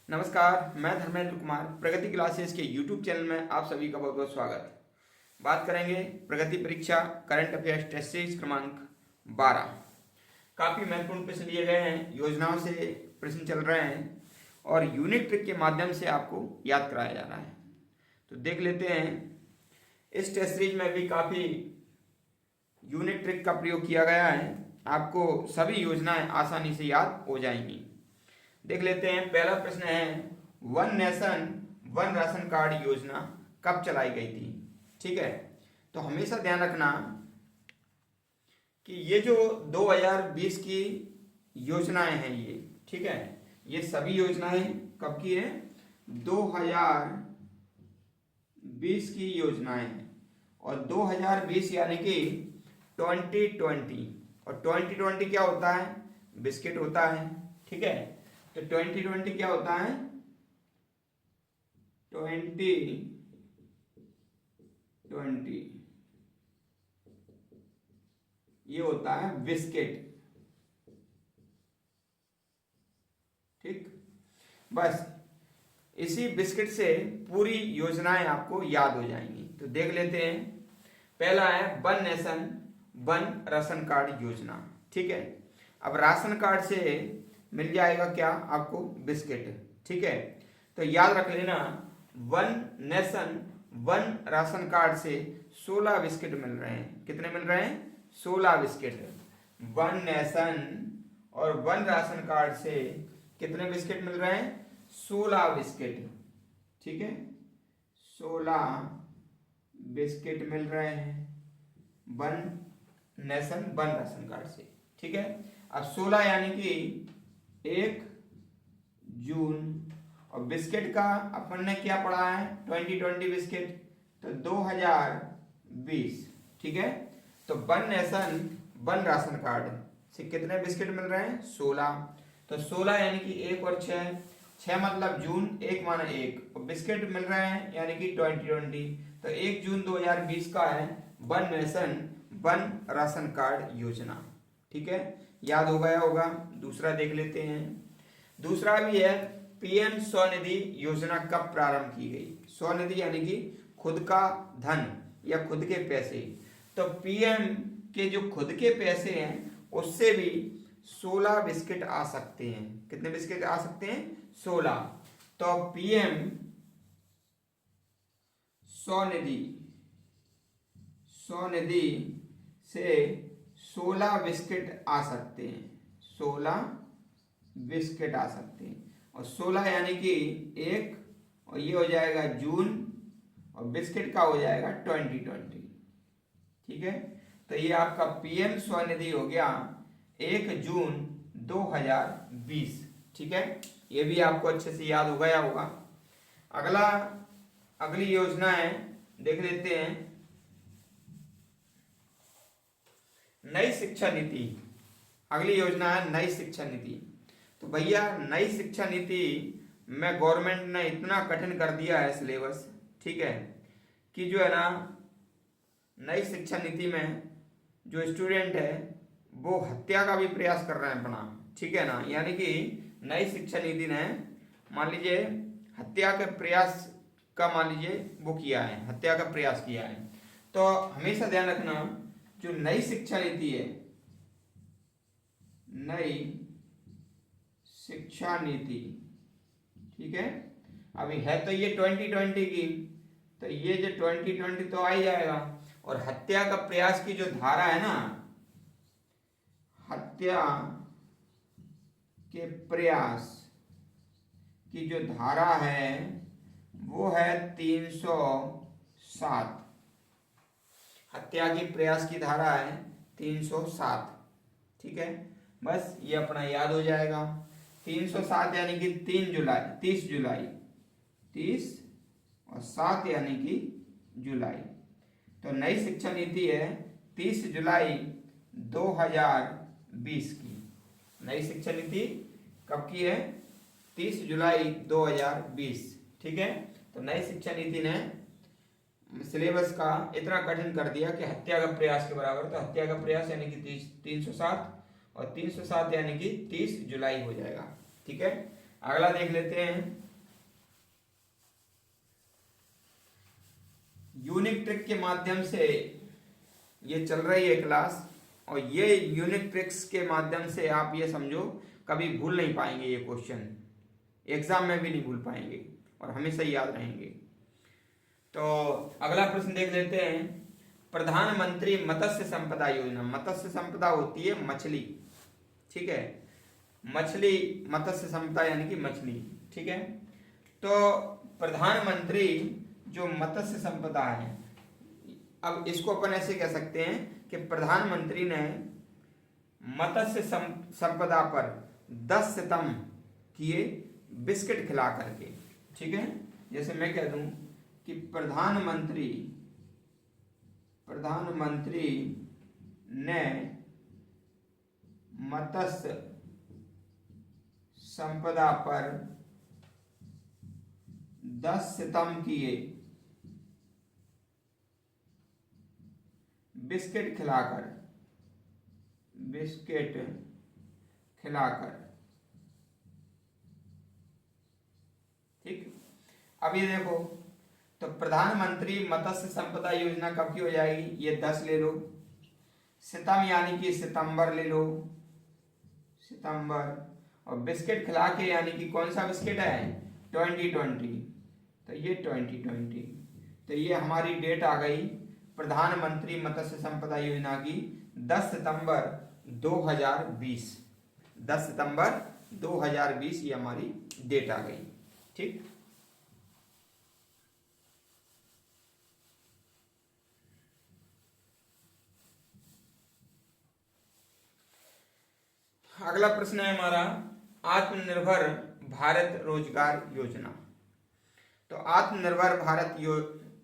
नमस्कार, मैं धर्मेंद्र कुमार प्रगति क्लासेस के यूट्यूब चैनल में आप सभी का बहुत बहुत स्वागत। बात करेंगे प्रगति परीक्षा करंट अफेयर्स टेस्ट सीरीज क्रमांक 12। काफ़ी महत्वपूर्ण प्रश्न लिए गए हैं, योजनाओं से प्रश्न चल रहे हैं और यूनिक ट्रिक के माध्यम से आपको याद कराया जा रहा है। तो देख लेते हैं, इस टेस्ट सीरीज में भी काफ़ी यूनिक ट्रिक का प्रयोग किया गया है, आपको सभी योजनाएं आसानी से याद हो जाएंगी। देख लेते हैं, पहला प्रश्न है, one nation one ration card योजना कब चलाई गई थी। ठीक है, तो हमेशा ध्यान रखना कि ये जो 2020 की योजनाएं हैं ये, ठीक है, ये सभी योजनाएं कब की है, 2020 की योजनाएं हैं। और 2020 यानी कि 2020, और 2020 क्या होता है, बिस्किट होता है। ठीक है, तो 2020 क्या होता है, 2020 ये होता है बिस्किट। ठीक, बस इसी बिस्किट से पूरी योजनाएं आपको याद हो जाएंगी। तो देख लेते हैं, पहला है one nation one ration card योजना। ठीक है, अब राशन कार्ड से मिल जाएगा क्या आपको, बिस्किट। ठीक है, तो याद रख लेना, one nation one ration card से 16 बिस्किट मिल रहे हैं। कितने मिल रहे हैं, 16 बिस्किट। वन नेशन और वन राशन कार्ड से कितने बिस्किट मिल रहे हैं, 16 बिस्किट। ठीक है, 16 बिस्किट मिल रहे हैं one nation one ration card से। ठीक है, अब 16 यानी कि 1 जून, और बिस्किट का अपन ने क्या पढ़ा है, 2020 बिस्किट, तो 2020। ठीक है, तो one nation one ration card से कितने बिस्किट मिल रहे हैं, 16। तो 16 यानी कि 1 और 6, 6 मतलब जून, 1 माना 1, और बिस्किट मिल रहे हैं यानी कि 2020, तो 1 जून 2020 का है one nation one ration card योजना। ठीक है, याद हो गया होगा। दूसरा देख लेते हैं, दूसरा भी है, पीएम स्वनिधि योजना कब प्रारंभ की गई। स्वनिधि यानी कि खुद का धन या खुद के पैसे। तो पीएम के जो खुद के पैसे हैं उससे भी 16 बिस्किट आ सकते हैं। कितने बिस्किट आ सकते हैं, 16। तो पीएम स्वनिधि स्वनिधि से 16 बिस्किट आ सकते हैं, 16 बिस्किट आ सकते हैं। और 16 यानी कि 1, और ये हो जाएगा जून, और बिस्किट का हो जाएगा 2020। ठीक है, तो ये आपका पीएम स्वनिधि हो गया 1 जून 2020। ठीक है, ये भी आपको अच्छे से याद हो गया होगा। अगली योजना है, देख लेते हैं, नई शिक्षा नीति। अगली योजना है नई शिक्षा नीति। तो भैया नई शिक्षा नीति में गवर्नमेंट ने इतना कठिन कर दिया है सिलेबस, ठीक है, कि जो है ना, नई शिक्षा नीति में जो स्टूडेंट है वो हत्या का भी प्रयास कर रहे हैं अपना। ठीक है ना, यानी कि नई शिक्षा नीति ने मान लीजिए हत्या के प्रयास का, मान लीजिए वो किया है, हत्या का प्रयास किया है। तो हमेशा ध्यान रखना, जो नई शिक्षा नीति है, नई शिक्षा नीति, ठीक है, अभी है तो ये 2020 की, तो ये जो 2020 तो आ ही जाएगा। और हत्या का प्रयास की जो धारा है ना, हत्या के प्रयास की जो धारा है वो है 307। हत्या की प्रयास की धारा है 307। ठीक है, बस ये अपना याद हो जाएगा। 307 यानी कि 3 जुलाई, 30 जुलाई, 30 और 7 यानी कि जुलाई। तो नई शिक्षा नीति है 30 जुलाई 2020 की। नई शिक्षा नीति कब की है, 30 जुलाई 2020। ठीक है, तो नई शिक्षा नीति ने सिलेबस का इतना कठिन कर दिया कि हत्या का प्रयास के बराबर। तो हत्या का प्रयास यानी कि 307, और 307 यानी कि 30 जुलाई हो जाएगा। ठीक है, अगला देख लेते हैं, यूनिक ट्रिक के माध्यम से ये चल रही है क्लास, और ये यूनिक ट्रिक्स के माध्यम से आप ये समझो कभी भूल नहीं पाएंगे, ये क्वेश्चन एग्जाम में भी नहीं भूल पाएंगे और हमेशा याद रहेंगे। तो अगला प्रश्न देख लेते हैं, प्रधानमंत्री मत्स्य संपदा योजना। मत्स्य संपदा होती है मछली, ठीक है, मछली, मत्स्य संपदा यानी कि मछली, ठीक है। तो प्रधानमंत्री जो मत्स्य संपदा है, अब इसको अपन ऐसे कह सकते हैं कि प्रधानमंत्री ने मत्स्य संपदा पर 10 सितम किए बिस्किट खिला करके, ठीक है। जैसे मैं कह दूं कि प्रधानमंत्री ने मत्स्य संपदा पर 10 सितम किए बिस्किट खिलाकर, ठीक। अब ये देखो, तो प्रधानमंत्री मत्स्य संपदा योजना कब की हो जाएगी, ये 10 ले लो, सितम यानी कि सितंबर ले लो, सितंबर, और बिस्किट खिला के यानी कि कौन सा बिस्किट है, 2020, तो ये 2020, तो ये हमारी डेट आ गई प्रधानमंत्री मत्स्य संपदा योजना की 10 सितंबर 2020, 10 सितंबर 2020 ये हमारी डेट आ गई, ठीक। अगला प्रश्न है हमारा, आत्मनिर्भर भारत रोजगार योजना। तो आत्मनिर्भर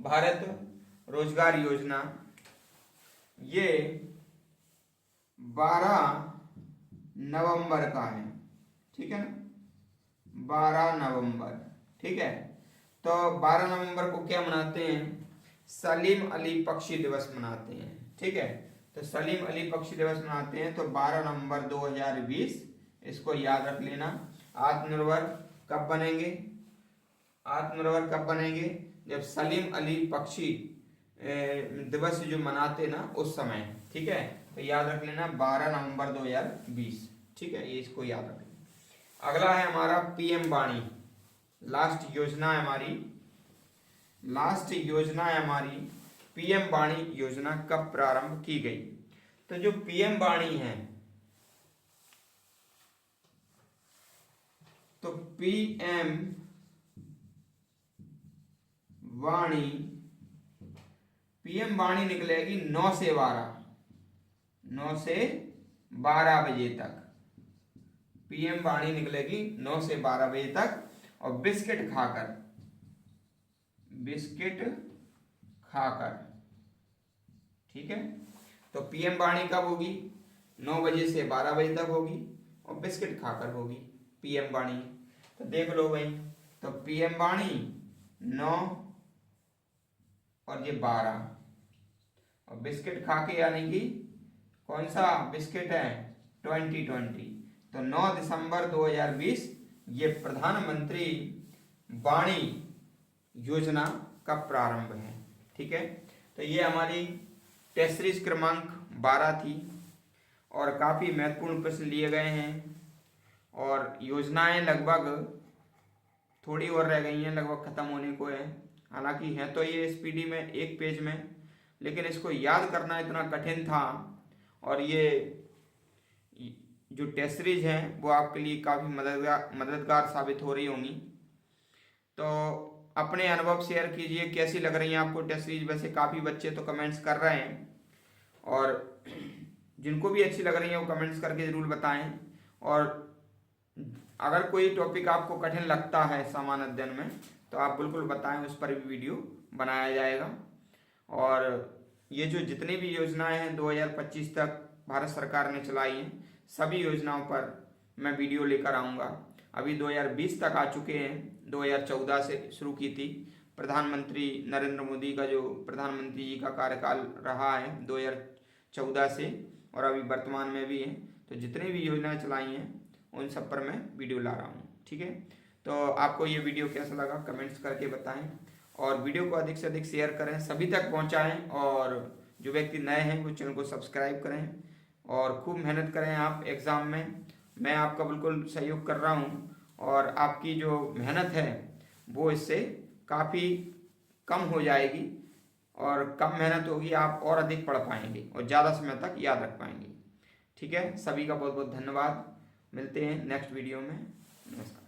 भारत रोजगार योजना ये 12 नवंबर का है, ठीक है ना, 12 नवंबर, ठीक है। तो 12 नवंबर को क्या मनाते हैं, सलीम अली पक्षी दिवस मनाते हैं, ठीक है। तो सलीम अली पक्षी दिवस मनाते हैं, तो 12 नवंबर 2020, इसको याद रख लेना। आत्मनिर्भर कब बनेंगे, आत्मनिर्भर कब बनेंगे, जब सलीम अली पक्षी दिवस जो मनाते ना उस समय, ठीक है। तो याद रख लेना 12 नवंबर 2020, ठीक है, ये इसको याद रख लेना। अगला है हमारा पीएम वाणी, लास्ट योजना है हमारी, पीएम वाणी योजना कब प्रारंभ की गई। तो जो पीएम वाणी है, तो पीएम वाणी निकलेगी 9 से 12 बजे तक, पीएम वाणी निकलेगी 9 से 12 बजे तक, और बिस्किट खाकर, ठीक है। तो पीएम वाणी कब होगी, 9 बजे से 12 बजे तक होगी, और बिस्किट खाकर होगी पीएम वाणी। तो देख लो भाई, तो पीएम वाणी 9 और ये 12, और बिस्किट खाके यानी कि कौन सा बिस्किट है, 2020। तो 9 दिसंबर 2020 ये प्रधानमंत्री वाणी योजना का प्रारंभ है, ठीक है। तो ये हमारी टेस्ट सीरीज क्रमांक 12 थी, और काफ़ी महत्वपूर्ण प्रश्न लिए गए हैं, और योजनाएं लगभग थोड़ी और रह गई हैं, लगभग ख़त्म होने को है। हालांकि है तो ये एसपीडी में 1 पेज में, लेकिन इसको याद करना इतना कठिन था, और ये जो टेस्ट सीरीज है वो आपके लिए काफ़ी मददगार साबित हो रही होंगी। तो अपने अनुभव शेयर कीजिए, कैसी लग रही है आपको टेस्ट सीरीज। वैसे काफ़ी बच्चे तो कमेंट्स कर रहे हैं, और जिनको भी अच्छी लग रही है वो कमेंट्स करके ज़रूर बताएं। और अगर कोई टॉपिक आपको कठिन लगता है सामान्य अध्ययन में, तो आप बिल्कुल बताएं, उस पर भी वीडियो बनाया जाएगा। और ये जो जितनी भी योजनाएं हैं 2025 तक भारत सरकार ने चलाई हैं, सभी योजनाओं पर मैं वीडियो लेकर आऊँगा। अभी 2020 तक आ चुके हैं, 2014 से शुरू की थी। प्रधानमंत्री नरेंद्र मोदी का जो प्रधानमंत्री जी का कार्यकाल रहा है 2014 से, और अभी वर्तमान में भी है। तो जितनी भी योजनाएं चलाई हैं उन सब पर मैं वीडियो ला रहा हूँ। ठीक है, तो आपको ये वीडियो कैसा लगा कमेंट्स करके बताएं और वीडियो को अधिक से अधिक शेयर करें, सभी तक पहुंचाएं और जो व्यक्ति नए हैं वो चैनल को सब्सक्राइब करें और खूब मेहनत करें आप एग्ज़ाम में। मैं आपका बिल्कुल सहयोग कर रहा हूं और आपकी जो मेहनत है वो इससे काफ़ी कम हो जाएगी और कम मेहनत होगी, आप और अधिक पढ़ पाएंगे और ज़्यादा समय तक याद रख पाएंगे। ठीक है, सभी का बहुत बहुत धन्यवाद। मिलते हैं नेक्स्ट वीडियो में। नमस्कार।